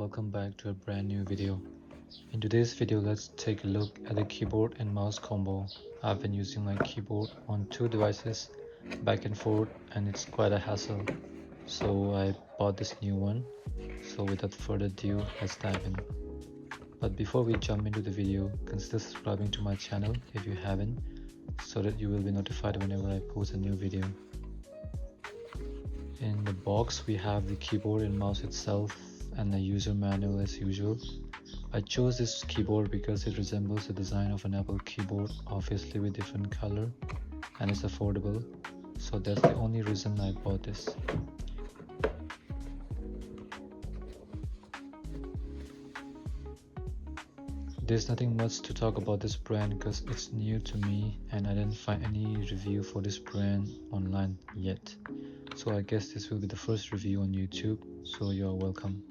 welcome back to a brand new video. In today's video, let's take a look at the keyboard and mouse combo. I've been using my keyboard on two devices back and forth and it's quite a hassle. So I bought this new one. So without further ado, let's dive in. But before we jump into the video, consider subscribing to my channel if you haven't, so that you will be notified whenever I post a new video. In the box we have the keyboard and mouse itself and a user manual as usual. I chose this keyboard because it resembles the design of an Apple keyboard, obviously with different color, and it's affordable, so that's the only reason I bought this. There's nothing much to talk about this brand because it's new to me and I didn't find any review for this brand online yet. So I guess this will be the first review on YouTube, so you're welcome.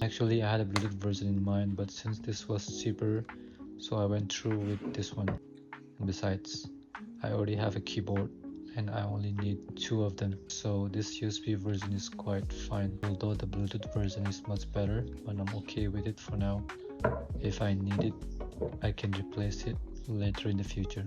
Actually, I had a Bluetooth version in mind, but since this was cheaper, so I went through with this one. And besides, I already have a keyboard and I only need two of them, so this USB version is quite fine. Although the Bluetooth version is much better, but I'm okay with it for now. If I need it, I can replace it later in the future.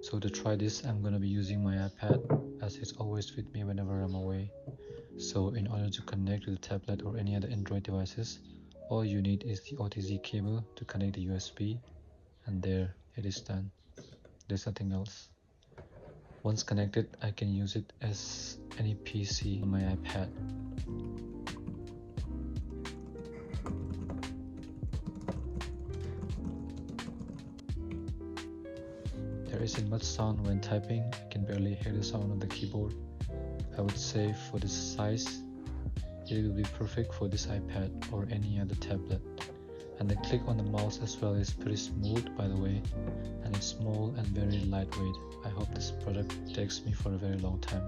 So to try this, I'm gonna be using my iPad as it's always with me whenever I'm away. So in order to connect to the tablet or any other Android devices, all you need is the OTG cable to connect the USB, and there it is done. There's nothing else. Once connected, I can use it as any PC on my iPad. There isn't much sound when typing, I can barely hear the sound of the keyboard. I would say for this size, it will be perfect for this iPad or any other tablet. And the click on the mouse as well is pretty smooth, by the way, and it's small and very lightweight. I hope this product takes me for a very long time.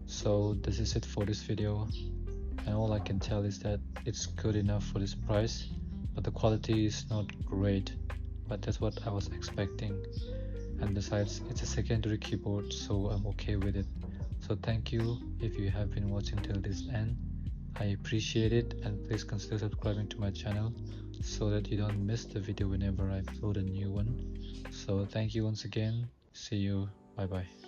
So this is it for this video, and all I can tell is that it's good enough for this price, but the quality is not great, but that's what I was expecting. And besides, it's a secondary keyboard, so I'm okay with it. So thank you if you have been watching till this end. I appreciate it, and please consider subscribing to my channel so that you don't miss the video whenever I upload a new one. So thank you once again. See you. Bye bye.